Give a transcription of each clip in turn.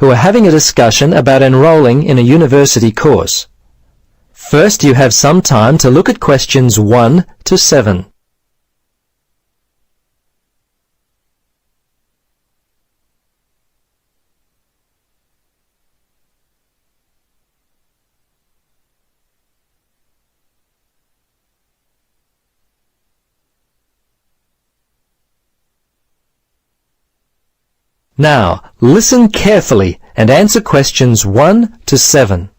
who are having a discussion about enrolling in a university course. First, you have some time to look at questions 1 to 7. Now, listen carefully and answer questions 1 to 7.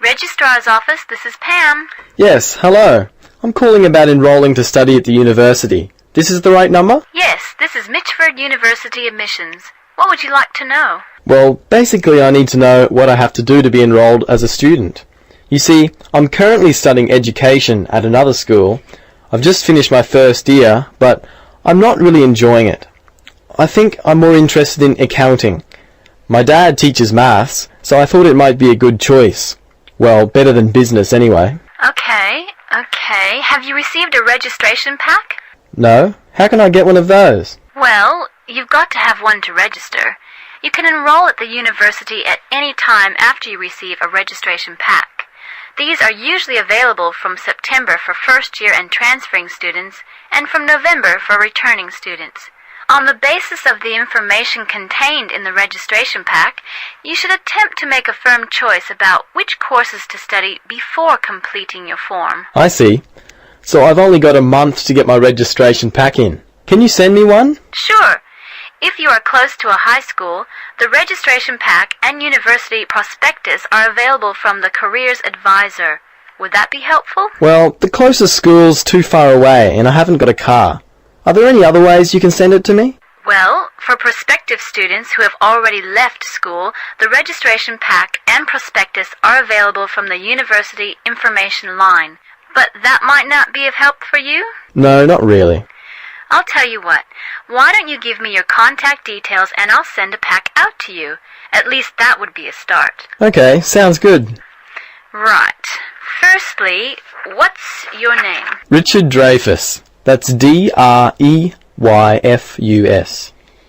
Registrar's office, this is Pam. Yes, hello. I'm calling about enrolling to study at the university. This is the right number? Yes, this is Mitchford University admissions. What would you like to know? Well, basically I need to know what I have to do to be enrolled as a student. You see, I'm currently studying education at another school. I've just finished my first year, but I'm not really enjoying it. I think I'm more interested in accounting. My dad teaches maths, so I thought it might be a good choice. Well, better than business anyway. Okay. Have you received a registration pack? No? How can I get one of those? Well, you've got to have one to register. You can enroll at the university at any time after you receive a registration pack. These are usually available from September for first-year and transferring students, and from November for returning students. On the basis of the information contained in the registration pack, you should attempt to make a firm choice about which courses to study before completing your form. I see. So I've only got a month to get my registration pack in. Can you send me one? Sure. If you are close to a high school, the registration pack and university prospectus are available from the Careers Advisor. Would that be helpful? Well, the closest school's too far away and I haven't got a car. Are there any other ways you can send it to me? Well, for prospective students who have already left school, the registration pack and prospectus are available from the university information line. But that might not be of help for you? No, not really. I'll tell you what. Why don't you give me your contact details and I'll send a pack out to you. At least that would be a start. Okay, sounds good. Right. Firstly, what's your name? Richard Dreyfus. That's Dreyfus.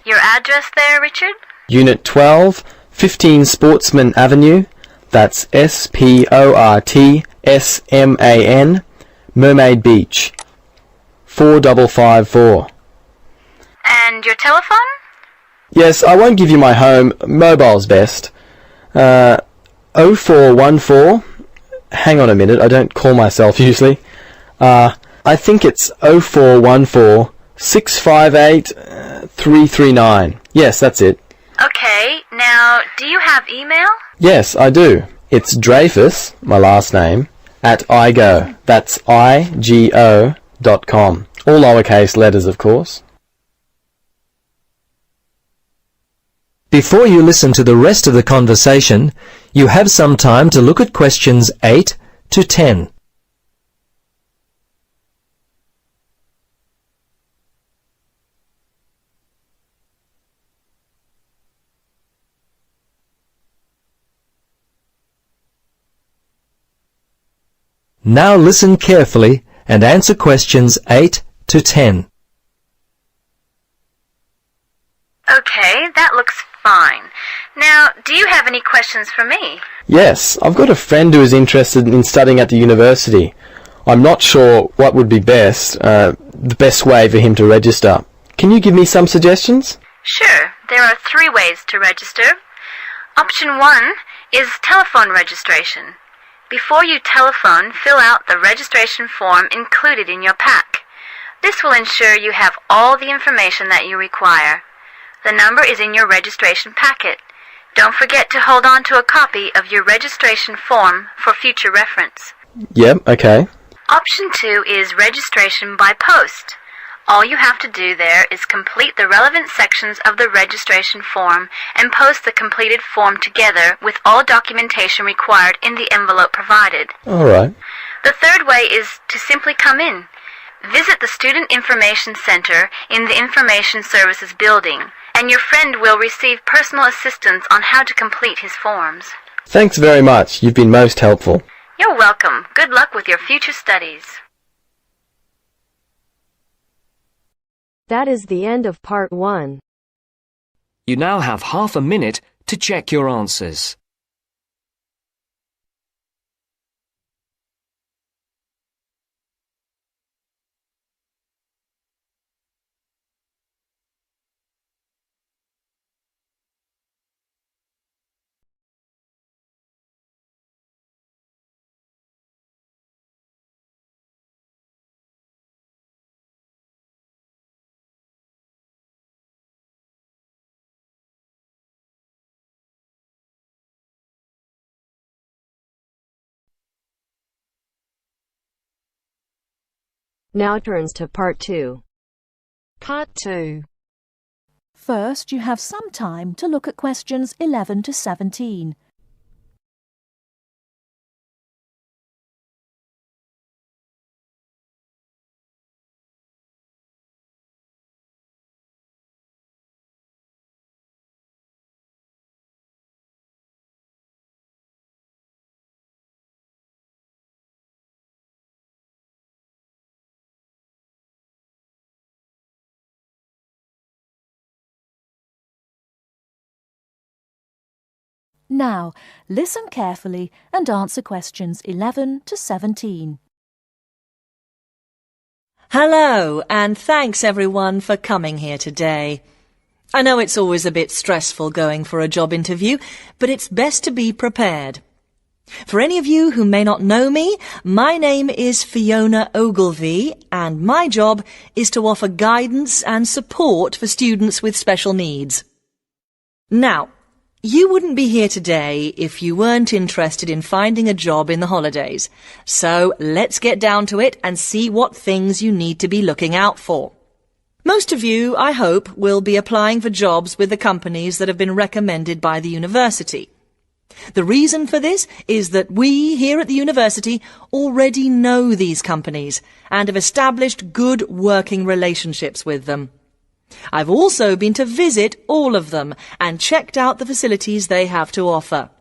Your address there, Richard? Unit 12, 15 Sportsman Avenue. That's Sportsman, Mermaid Beach. 4554. And your telephone? Yes, I won't give you my home. Mobile's best. 0414. Hang on a minute, I don't call myself usually. I think it's 0414 658 339. Yes, that's it. Okay, now, do you have email? Yes, I do. It's Dreyfus, my last name, at igo. That's IGO.com. All lowercase letters, of course. Before you listen to the rest of the conversation, you have some time to look at questions 8 to 10. Now listen carefully and answer questions 8 to 10. Okay, that looks fine. Now, do you have any questions for me? Yes, I've got a friend who is interested in studying at the university. I'm not sure what would be the best way for him to register. Can you give me some suggestions? Sure, there are 3 ways to register. Option 1 is telephone registration. Before you telephone, fill out the registration form included in your pack. This will ensure you have all the information that you require. The number is in your registration packet. Don't forget to hold on to a copy of your registration form for future reference. Yep, okay. Option 2 is registration by post. All you have to do there is complete the relevant sections of the registration form and post the completed form together with all documentation required in the envelope provided. All right. The third way is to simply come in. Visit the Student Information Center in the Information Services building, and your friend will receive personal assistance on how to complete his forms. Thanks very much. You've been most helpful. You're welcome. Good luck with your future studies. That is the end of part 1. You now have half a minute to check your answers. Now turns to part 2. Part 2. First, you have some time to look at questions 11 to 17. Now, listen carefully and answer questions 11 to 17. Hello, and thanks everyone for coming here today. I know it's always a bit stressful going for a job interview, but it's best to be prepared. For any of you who may not know me, my name is Fiona Ogilvie, and my job is to offer guidance and support for students with special needs. Now, you wouldn't be here today if you weren't interested in finding a job in the holidays. So let's get down to it and see what things you need to be looking out for. Most of you, I hope, will be applying for jobs with the companies that have been recommended by the university. The reason for this is that we here at the university already know these companies and have established good working relationships with them. I've also been to visit all of them and checked out the facilities they have to offer.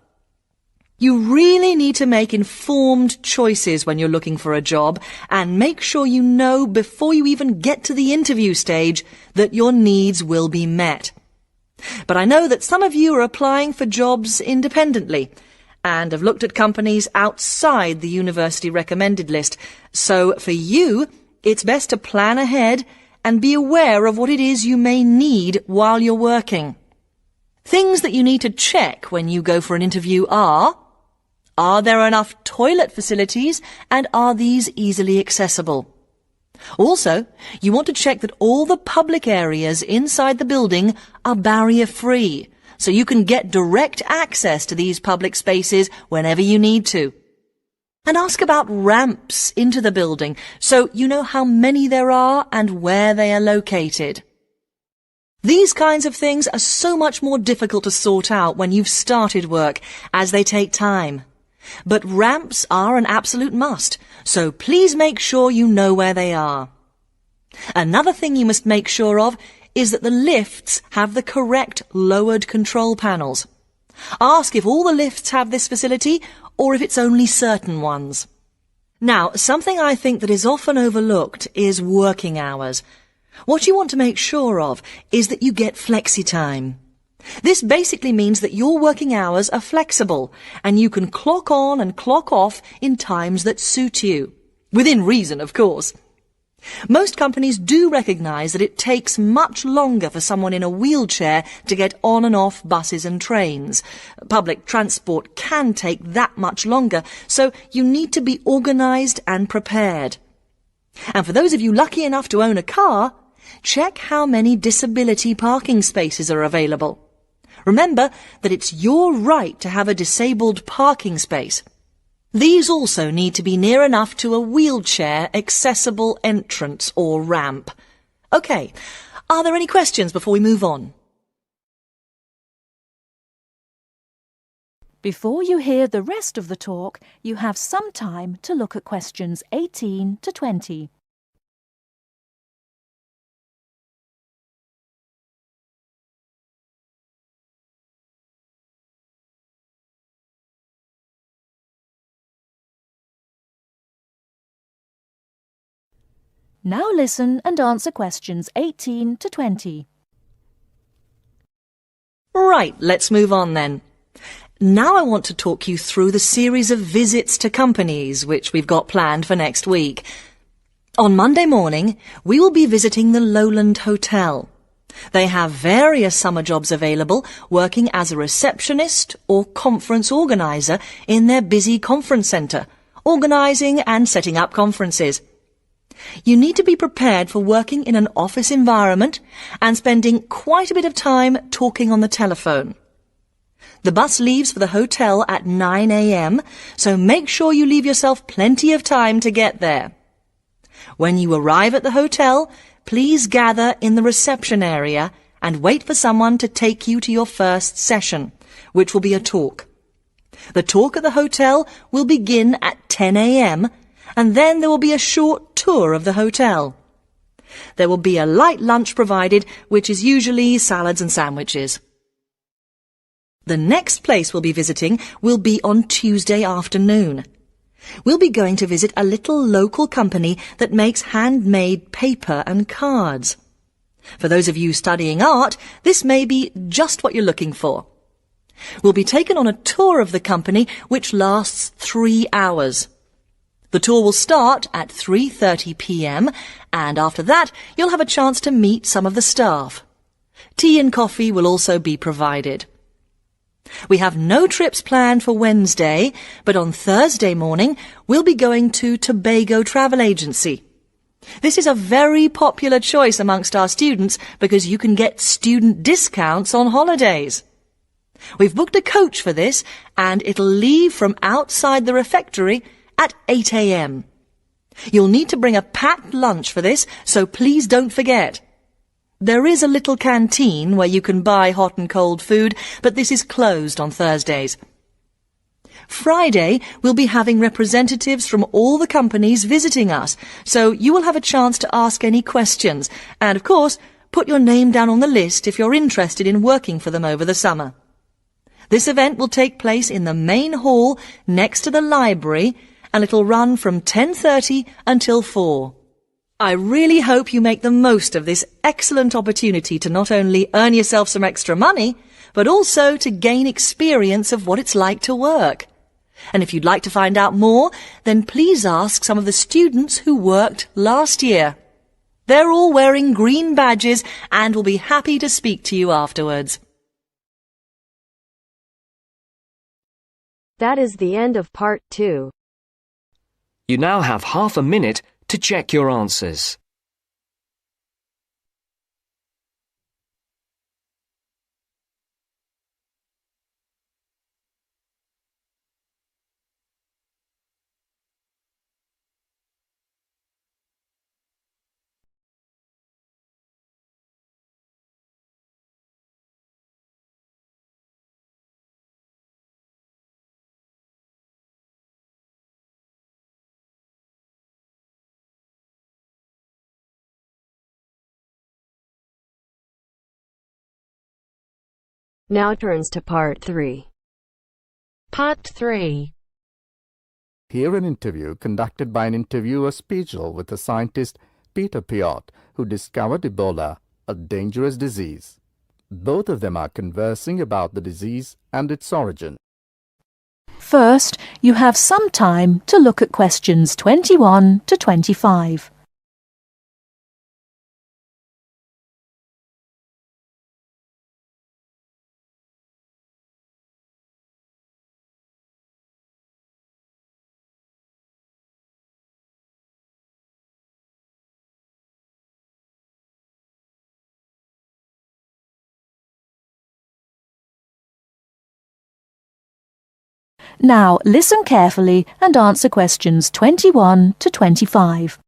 You really need to make informed choices when you're looking for a job and make sure you know before you even get to the interview stage that your needs will be met. But I know that some of you are applying for jobs independently and have looked at companies outside the university recommended list. So for you, it's best to plan ahead and be aware of what it is you may need while you're working. Things that you need to check when you go for an interview are there enough toilet facilities and are these easily accessible? Also, you want to check that all the public areas inside the building are barrier-free, so you can get direct access to these public spaces whenever you need to. And ask about ramps into the building, so you know how many there are and where they are located. These kinds of things are so much more difficult to sort out when you've started work, as they take time. But ramps are an absolute must, so please make sure you know where they are. Another thing you must make sure of is that the lifts have the correct lowered control panels. Ask if all the lifts have this facility or if it's only certain ones. Now, something I think that is often overlooked is working hours. What you want to make sure of is that you get flexi time. This basically means that your working hours are flexible and you can clock on and clock off in times that suit you. Within reason, of course. Most companies do recognise that it takes much longer for someone in a wheelchair to get on and off buses and trains. Public transport can take that much longer, so you need to be organised and prepared. And for those of you lucky enough to own a car, check how many disability parking spaces are available. Remember that it's your right to have a disabled parking space. These also need to be near enough to a wheelchair accessible entrance or ramp. OK, are there any questions before we move on? Before you hear the rest of the talk, you have some time to look at questions 18 to 20. Now listen and answer questions 18 to 20. Right, let's move on then. Now I want to talk you through the series of visits to companies which we've got planned for next week. On Monday morning, we will be visiting the Lowland Hotel. They have various summer jobs available, working as a receptionist or conference organiser in their busy conference centre, organising and setting up conferences. You need to be prepared for working in an office environment and spending quite a bit of time talking on the telephone. The bus leaves for the hotel at 9 a.m, so make sure you leave yourself plenty of time to get there. When you arrive at the hotel, please gather in the reception area and wait for someone to take you to your first session, which will be a talk. The talk at the hotel will begin at 10 a.m, and then there will be a short tour of the hotel. There will be a light lunch provided, which is usually salads and sandwiches. The next place we'll be visiting will be on Tuesday afternoon. We'll be going to visit a little local company that makes handmade paper and cards. For those of you studying art, this may be just what you're looking for. We'll be taken on a tour of the company which lasts 3 hours. The tour will start at 3:30 p.m, and after that you'll have a chance to meet some of the staff. Tea and coffee will also be provided. We have no trips planned for Wednesday, but on Thursday morning we'll be going to Tobago Travel Agency. This is a very popular choice amongst our students because you can get student discounts on holidays. We've booked a coach for this, and it'll leave from outside the refectory at 8 a.m. You'll need to bring a packed lunch for this, so please don't forget. There is a little canteen where you can buy hot and cold food, but this is closed on Thursdays. Friday, we'll be having representatives from all the companies visiting us, so you will have a chance to ask any questions, and of course, put your name down on the list if you're interested in working for them over the summer. This event will take place in the main hall next to the library, and it'll run from 10:30 until 4. I really hope you make the most of this excellent opportunity to not only earn yourself some extra money, but also to gain experience of what it's like to work. And if you'd like to find out more, then please ask some of the students who worked last year. They're all wearing green badges and will be happy to speak to you afterwards. That is the end of part 2. You now have half a minute to check your answers. Now turns to part 3. Part 3. Hear an interview conducted by an interviewer Spiegel with the scientist Peter Piot, who discovered Ebola, a dangerous disease. Both of them are conversing about the disease and its origin. First, you have some time to look at questions 21 to 25. Now listen carefully and answer questions 21 to 25.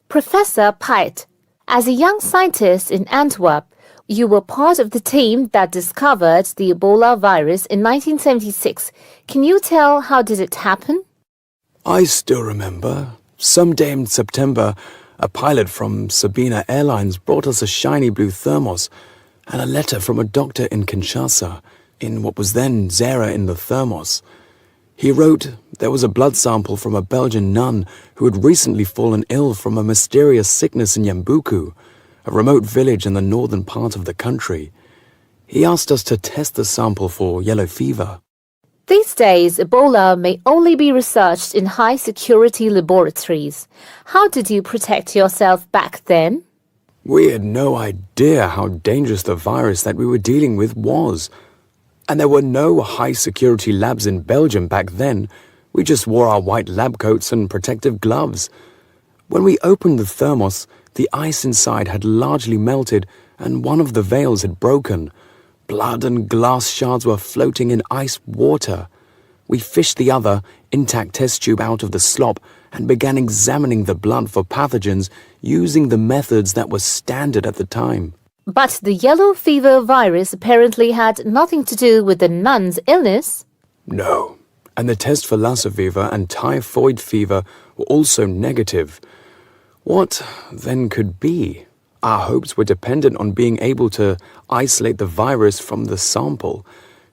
Professor Piot, as a young scientist in Antwerp, you were part of the team that discovered the Ebola virus in 1976. Can you tell how did it happen? I still remember. Some day in September, a pilot from Sabina Airlines brought us a shiny blue thermos and a letter from a doctor in Kinshasa, in what was then Zara in the thermos. He wrote there was a blood sample from a Belgian nun who had recently fallen ill from a mysterious sickness in Yambuku, a remote village in the northern part of the country. He asked us to test the sample for yellow fever. These days, Ebola may only be researched in high-security laboratories. How did you protect yourself back then? We had no idea how dangerous the virus that we were dealing with was. And there were no high-security labs in Belgium back then. We just wore our white lab coats and protective gloves. When we opened the thermos, the ice inside had largely melted and one of the valves had broken. Blood and glass shards were floating in ice water. We fished the other, intact test tube out of the slop and began examining the blood for pathogens using the methods that were standard at the time. But the yellow fever virus apparently had nothing to do with the nun's illness. No, and the test for Lassa fever and typhoid fever were also negative. What then could be? Our hopes were dependent on being able to isolate the virus from the sample.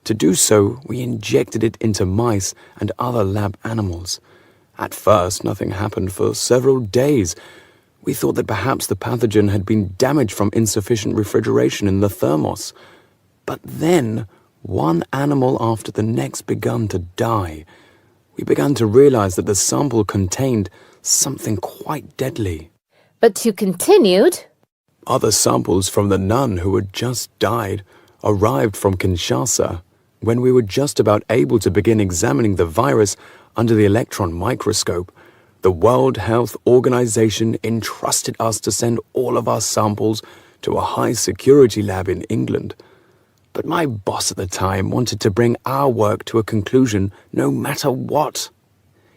To do so, we injected it into mice and other lab animals. At first, nothing happened for several days. We thought that perhaps the pathogen had been damaged from insufficient refrigeration in the thermos. But then, one animal after the next began to die. We began to realize that the sample contained something quite deadly. But you continued. Other samples from the nun who had just died arrived from Kinshasa when we were just about able to begin examining the virus under the electron microscope. The World Health Organization entrusted us to send all of our samples to a high-security lab in England. But my boss at the time wanted to bring our work to a conclusion no matter what.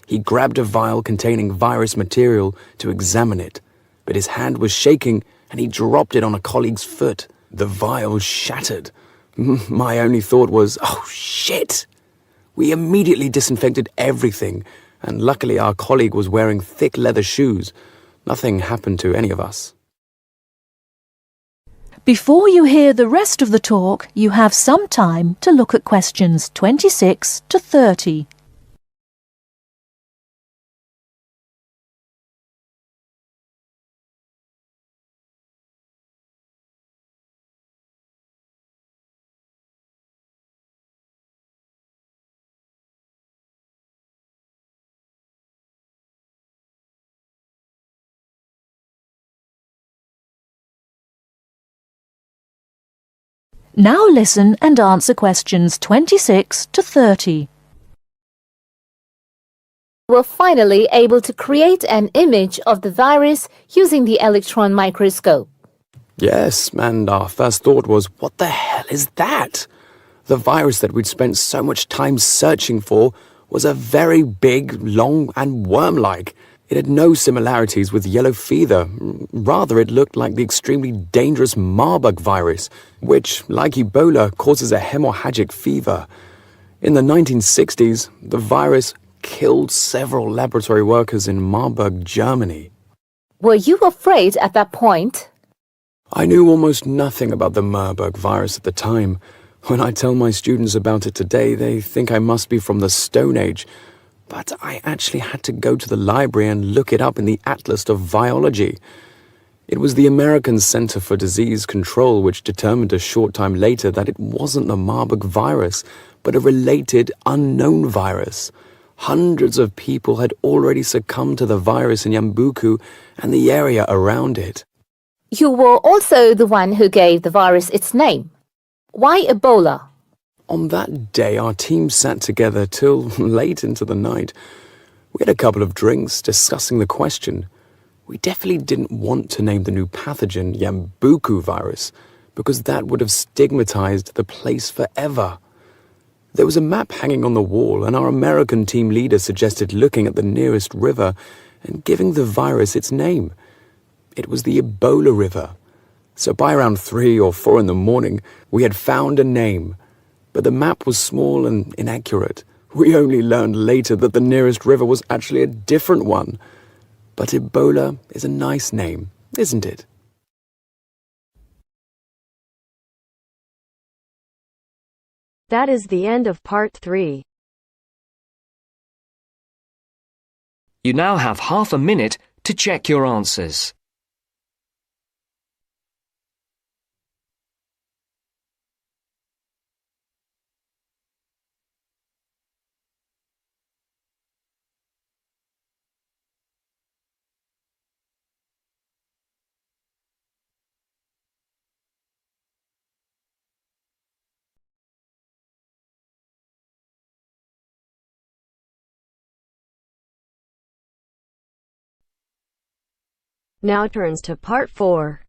He grabbed a vial containing virus material to examine it, but his hand was shaking and he dropped it on a colleague's foot. The vial shattered. My only thought was, oh shit! We immediately disinfected everything, and luckily our colleague was wearing thick leather shoes. Nothing happened to any of us. Before you hear the rest of the talk, you have some time to look at questions 26 to 30. Now listen and answer questions 26 to 30. We were finally able to create an image of the virus using the electron microscope. Yes, and our first thought was, what the hell is that? The virus that we'd spent so much time searching for was a very big, long and worm-like. It had no similarities with yellow fever. Rather, it looked like the extremely dangerous Marburg virus, which, like Ebola, causes a hemorrhagic fever. In the 1960s, the virus killed several laboratory workers in Marburg, Germany. Were you afraid at that point? I knew almost nothing about the Marburg virus at the time. When I tell my students about it today, they think I must be from the Stone Age. But I actually had to go to the library and look it up in the Atlas of Virology. It was the American Center for Disease Control which determined a short time later that it wasn't the Marburg virus, but a related unknown virus. Hundreds of people had already succumbed to the virus in Yambuku and the area around it. You were also the one who gave the virus its name. Why Ebola? On that day, our team sat together till late into the night. We had a couple of drinks discussing the question. We definitely didn't want to name the new pathogen Yambuku virus, because that would have stigmatized the place forever. There was a map hanging on the wall, and our American team leader suggested looking at the nearest river and giving the virus its name. It was the Ebola River. So by around 3 or 4 in the morning, we had found a name. But the map was small and inaccurate. We only learned later that the nearest river was actually a different one. But Ebola is a nice name, isn't it? That is the end of part 3. You now have half a minute to check your answers. Now turns to Part 4.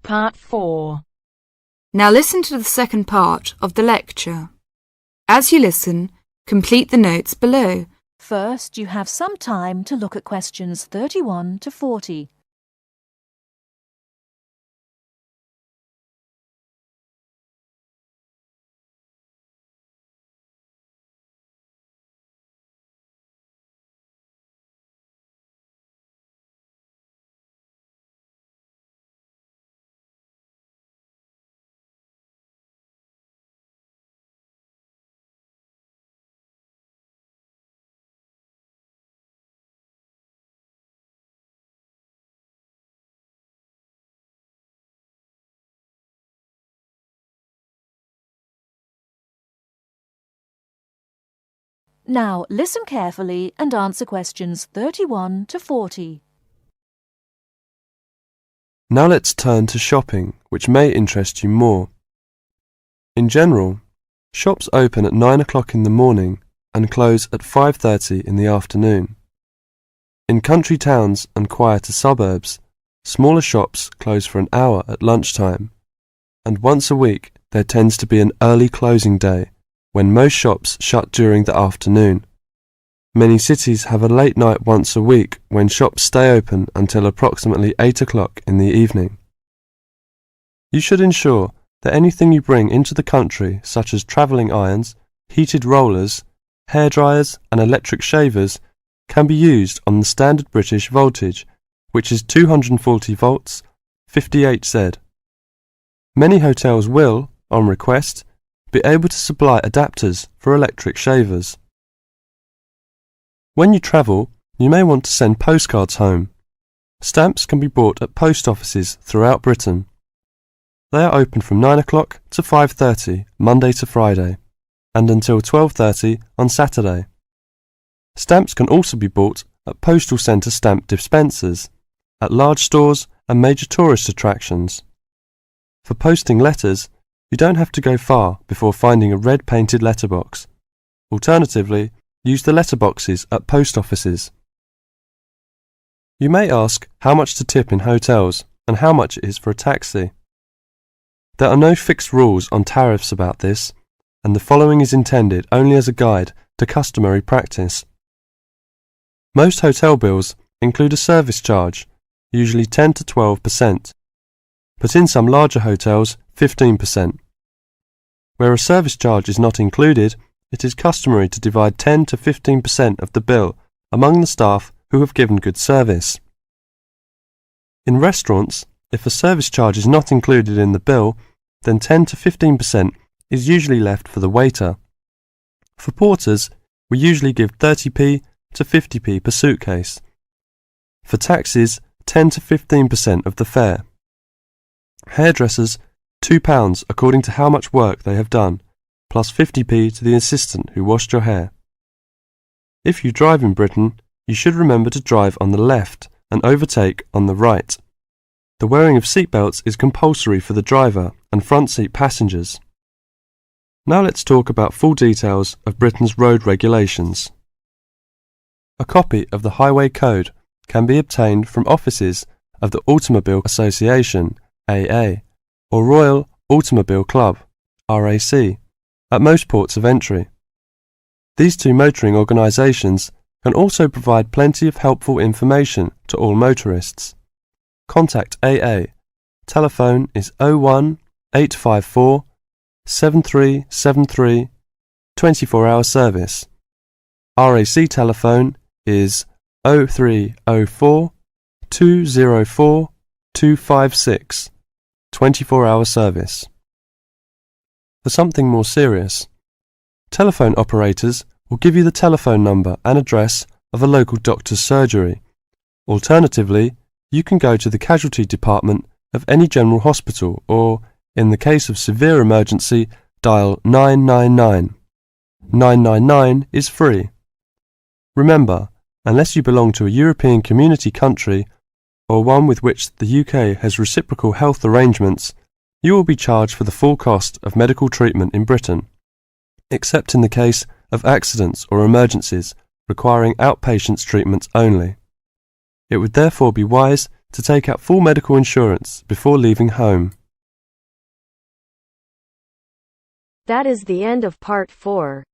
Part 4. Now listen to the second part of the lecture. As you listen, complete the notes below. First, you have some time to look at questions 31 to 40. Now listen carefully and answer questions 31 to 40. Now let's turn to shopping, which may interest you more. In general, shops open at 9 o'clock in the morning and close at 5:30 in the afternoon. In country towns and quieter suburbs, smaller shops close for an hour at lunchtime, and once a week there tends to be an early closing day when most shops shut during the afternoon. Many cities have a late night once a week when shops stay open until approximately 8 o'clock in the evening. You should ensure that anything you bring into the country, such as travelling irons, heated rollers, hairdryers and electric shavers, can be used on the standard British voltage, which is 240 volts, 58Z. Many hotels will, on request, be able to supply adapters for electric shavers. When you travel, you may want to send postcards home. Stamps can be bought at post offices throughout Britain. They are open from 9 o'clock to 5:30 Monday to Friday, and until 12:30 on Saturday. Stamps can also be bought at postal centre stamp dispensers, at large stores and major tourist attractions. For posting letters, you don't have to go far before finding a red painted letterbox. Alternatively, use the letterboxes at post offices. You may ask how much to tip in hotels and how much it is for a taxi. There are no fixed rules on tariffs about this, and the following is intended only as a guide to customary practice. Most hotel bills include a service charge, usually 10 to 12%, but in some larger hotels 15%. Where a service charge is not included, it is customary to divide 10 to 15% of the bill among the staff who have given good service. In restaurants, if a service charge is not included in the bill, then 10 to 15% is usually left for the waiter. For porters, we usually give 30p to 50p per suitcase. For taxis, 10 to 15% of the fare. Hairdressers, £2 according to how much work they have done, plus 50p to the assistant who washed your hair. If you drive in Britain, you should remember to drive on the left and overtake on the right. The wearing of seatbelts is compulsory for the driver and front seat passengers. Now let's talk about full details of Britain's road regulations. A copy of the Highway Code can be obtained from offices of the Automobile Association, AA, or Royal Automobile Club, RAC, at most ports of entry. These two motoring organisations can also provide plenty of helpful information to all motorists. Contact AA. Telephone is 01 854 7373, 24-hour service. RAC telephone is 0304 204 256, 24-hour service. For something more serious, telephone operators will give you the telephone number and address of a local doctor's surgery. Alternatively, you can go to the casualty department of any general hospital or, in the case of severe emergency, dial 999. 999 is free. Remember, unless you belong to a European Community country or one with which the UK has reciprocal health arrangements, you will be charged for the full cost of medical treatment in Britain, except in the case of accidents or emergencies requiring outpatients treatment only. It would therefore be wise to take out full medical insurance before leaving home. That is the end of part 4.